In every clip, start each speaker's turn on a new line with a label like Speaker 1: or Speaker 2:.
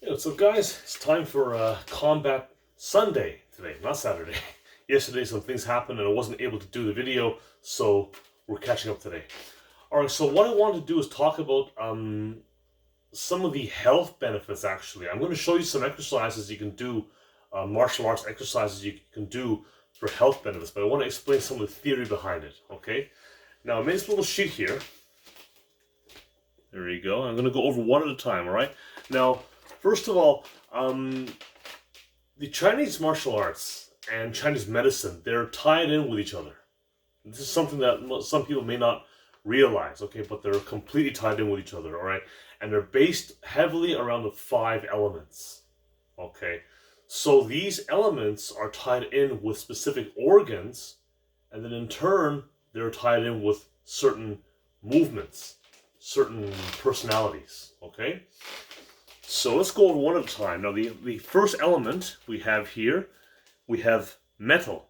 Speaker 1: Hey, what's up, guys? It's time for Combat Sunday today, not Saturday. Yesterday some things happened and I wasn't able to do the video, so we're catching up today. Alright, so what I wanted to do is talk about some of the health benefits, actually. I'm going to show you some exercises you can do, martial arts exercises you can do for health benefits, but I want to explain some of the theory behind it, okay? Now, I made this little sheet here. There you go. I'm going to go over one at a time, alright? Now, first of all, the Chinese martial arts and Chinese medicine, they're tied in with each other. This is something that some people may not realize, okay, but they're completely tied in with each other, all right? And they're based heavily around the 5 elements, okay? So these elements are tied in with specific organs, and then in turn, they're tied in with certain movements, certain personalities, okay? So let's go over one at a time. Now, the first element we have here, we have methyl.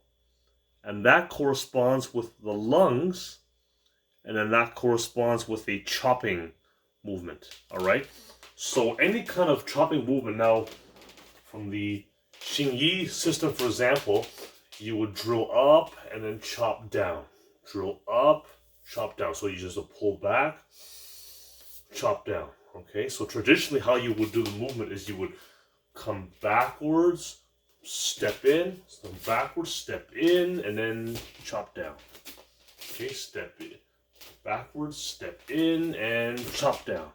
Speaker 1: And that corresponds with the lungs. And then that corresponds with a chopping movement. Alright? So any kind of chopping movement. Now, from the Xingyi system, for example, you would drill up and then chop down. Drill up, chop down. So you just pull back, chop down. Okay, so traditionally how you would do the movement is you would come backwards, step in, so backwards, step in, and then chop down. Okay, step in, backwards, step in, and chop down.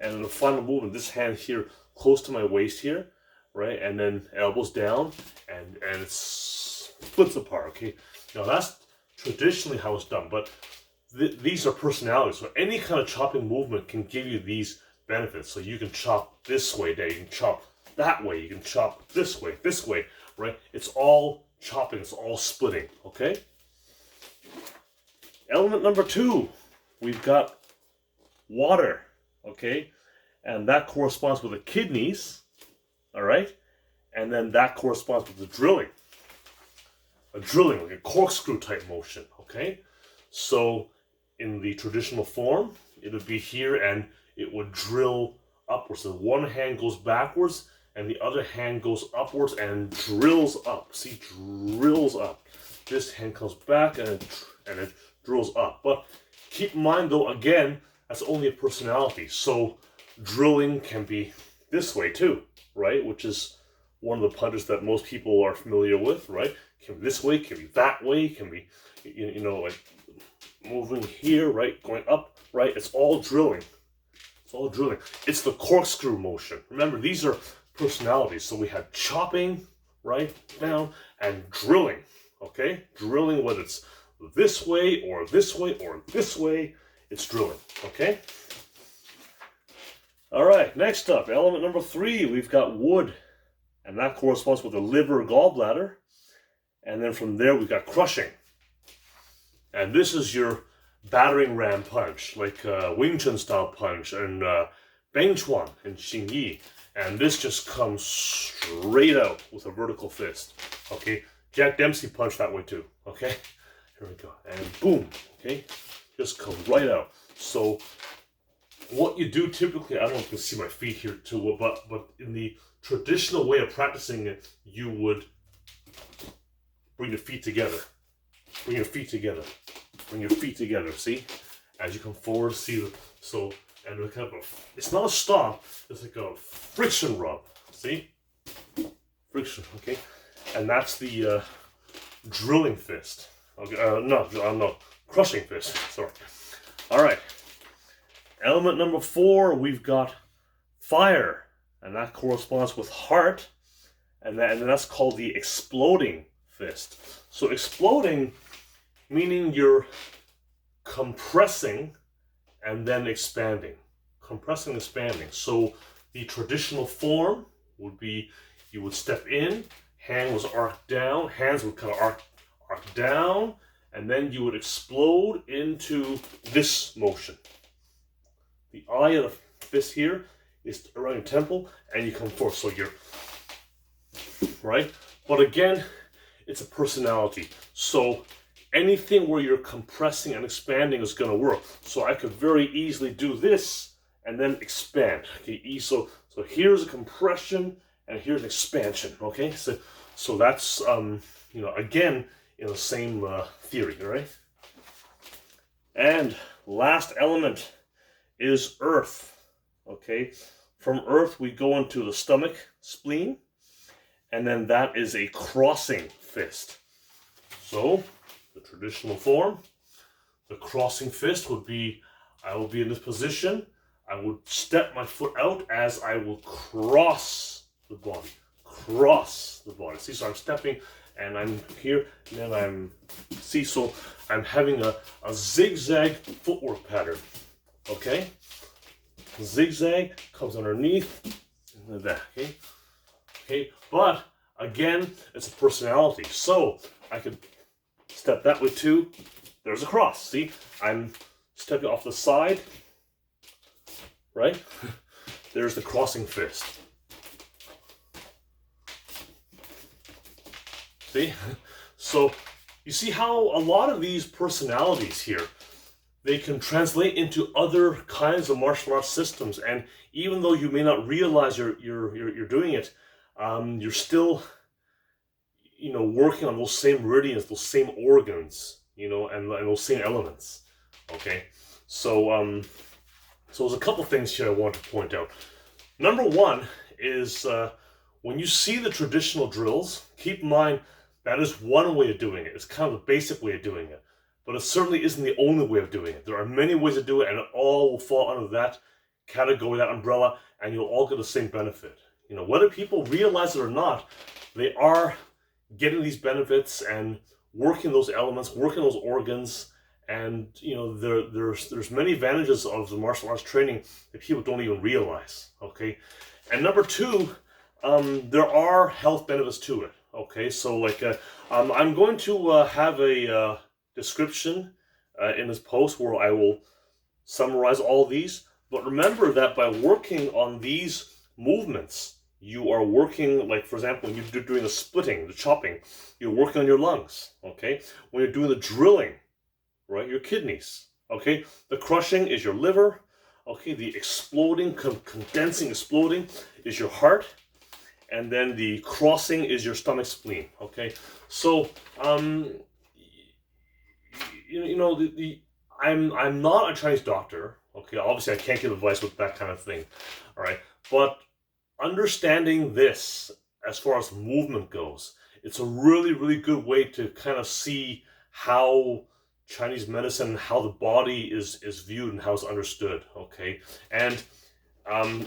Speaker 1: And in the final movement, this hand here close to my waist here, right, and then elbows down, and it splits apart, okay? Now that's traditionally how it's done, but these are personalities, so any kind of chopping movement can give you these benefits. So you can chop this way, you can chop that way, you can chop this way, right? It's all chopping, it's all splitting, okay? Element number 2, we've got water, okay? And that corresponds with the kidneys, all right? And then that corresponds with the drilling. A drilling, like a corkscrew type motion, okay? So in the traditional form, it would be here and it would drill upwards. So one hand goes backwards and the other hand goes upwards and drills up. See, drills up. This hand comes back and it drills up. But keep in mind though, again, that's only a personality. So drilling can be this way too, right? Which is one of the punches that most people are familiar with, right? Can be this way, can be that way, can be, you know, like moving here, right, going up, right, it's all drilling. It's all drilling. It's the corkscrew motion. Remember, these are personalities. So we have chopping, right, down, and drilling, okay? Drilling, whether it's this way, or this way, or this way, it's drilling, okay? All right, next up, element number 3, we've got wood, and that corresponds with the liver, gallbladder, and then from there we've got crushing. And this is your battering ram punch, like Wing Chun style punch, and Bang Chuan and Xingyi. And this just comes straight out with a vertical fist. Okay, Jack Dempsey punch that way too. Okay, here we go, and boom. Okay, just comes right out. So what you do typically, I don't know if you can see my feet here too, but in the traditional way of practicing it, you would bring your feet together. Bring your feet together. Bring your feet together, see? As you come forward, see, so, and kind of it's not a stomp, it's like a friction rub, see? Friction, okay? And that's the drilling fist. Okay, no, crushing fist, sorry. All right. Element number 4, we've got fire, and that corresponds with heart, and that's called the exploding fist. So exploding, meaning you're compressing and then expanding. Compressing and expanding. So the traditional form would be you would step in, hand was arced down, hands would kind of arc down, and then you would explode into this motion. The eye of the fist here is around your temple, and you come forward. So you're, right? But again, it's a personality. So anything where you're compressing and expanding is going to work. So I could very easily do this and then expand. Okay, so here's a compression and here's expansion. Okay, so that's again in the same theory, all right? And last element is earth. Okay, from earth we go into the stomach, spleen, and then that is a crossing fist. So the traditional form, the crossing fist would be, I will be in this position, I would step my foot out as I will cross the body. Cross the body. See, so I'm stepping and I'm here, and then so I'm having a zigzag footwork pattern. Okay? Zigzag comes underneath, and that, okay? Okay, but again, it's a personality. So I could step that way too. There's a cross. See, I'm stepping off the side, right? There's the crossing fist. See? So you see how a lot of these personalities here, they can translate into other kinds of martial arts systems, and even though you may not realize you're doing it, you're still, working on those same meridians, those same organs, and those same elements. Okay, so there's a couple things here I want to point out. Number one is when you see the traditional drills, keep in mind that is one way of doing it. It's kind of the basic way of doing it. But it certainly isn't the only way of doing it. There are many ways to do it, and it all will fall under that category, that umbrella, and you'll all get the same benefit. Whether people realize it or not, they are getting these benefits and working those elements, working those organs, and there's many advantages of the martial arts training that people don't even realize. Okay, and number two, there are health benefits to it. Okay, so I'm going to have a description in this post where I will summarize all these. But remember that by working on these movements, you are working, like for example, when you're doing the splitting, the chopping, you're working on your lungs. Okay, when you're doing the drilling, right, your kidneys. Okay, the crushing is your liver. Okay, the exploding, condensing, exploding is your heart. And then the crossing is your stomach, spleen. Okay, so I'm not a Chinese doctor. Okay, obviously I can't give advice with that kind of thing. All right, but understanding this as far as movement goes, it's a really, really good way to kind of see how Chinese medicine, how the body is viewed and how it's understood. Okay, and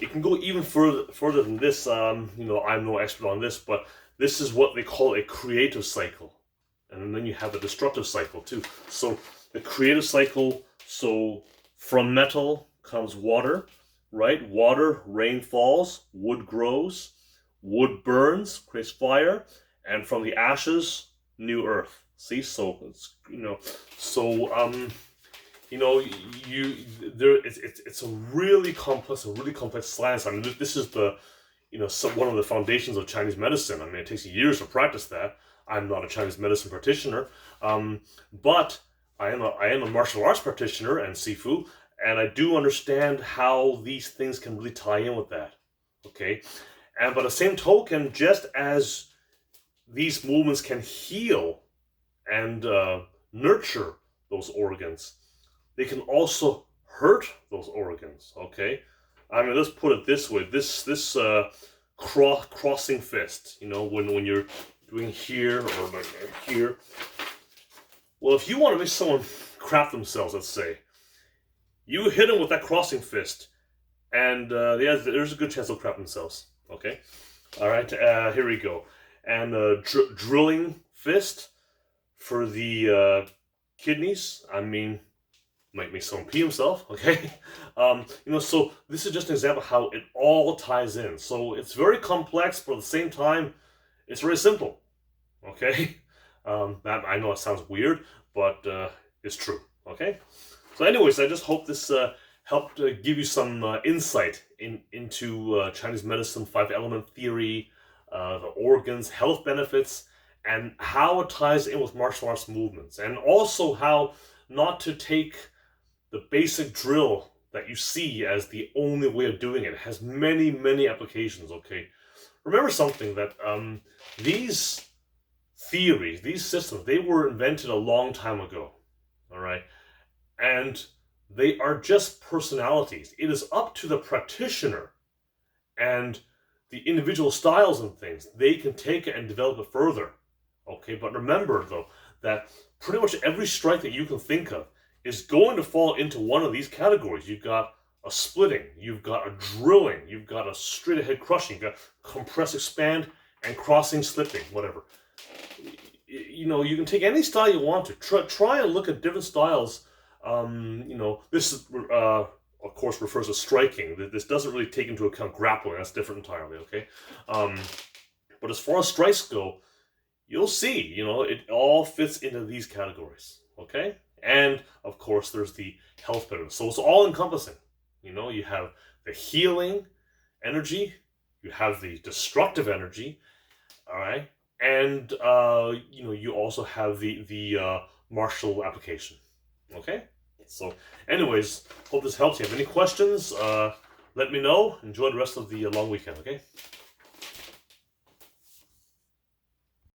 Speaker 1: it can go even further than this. I'm no expert on this, but this is what they call a creative cycle. And then you have a destructive cycle too. So the creative cycle, so from metal comes water, right? Water, rain falls, wood grows, wood burns, creates fire, and from the ashes, new earth. See, so it's it's a really complex science. I mean, this is the one of the foundations of Chinese medicine. I mean, it takes years to practice that. I'm not a Chinese medicine practitioner, but I am a martial arts practitioner and Sifu, and I do understand how these things can really tie in with that. Okay, and by the same token, just as these movements can heal and nurture those organs, they can also hurt those organs. Okay, I mean, let's put it this way: this crossing fist. When you're doing here or like here. Well, if you want to make someone crap themselves, let's say, you hit them with that crossing fist, and there's a good chance they'll crap themselves. Okay, all right. Here we go. And drilling fist for the kidneys. I mean, might make someone pee himself. Okay, so this is just an example of how it all ties in. So it's very complex, but at the same time, it's very simple. Okay, I know it sounds weird, but it's true. Okay, so anyways, I just hope this helped give you some insight into Chinese medicine, 5-element theory, the organs, health benefits, and how it ties in with martial arts movements, and also how not to take the basic drill that you see as the only way of doing it. It has many, many applications, okay? Remember something, that these theories, these systems, they were invented a long time ago, all right? And they are just personalities. It is up to the practitioner and the individual styles and things. They can take it and develop it further, okay? But remember, though, that pretty much every strike that you can think of is going to fall into one of these categories. You've got a splitting, you've got a drilling, you've got a straight ahead crushing, you've got compress, expand, and crossing, slipping, whatever. You know, you can take any style you want to. Try and look at different styles. You know, this is, of course, refers to striking. This doesn't really take into account grappling. That's different entirely, okay? But as far as strikes go, you'll see, you know, it all fits into these categories, okay? And, of course, there's the health benefits. So it's all encompassing. You know, you have the healing energy, you have the destructive energy, all right? And, you know, you also have the martial application, okay? So, anyways, hope this helps. If you have any questions, let me know. Enjoy the rest of the long weekend, okay?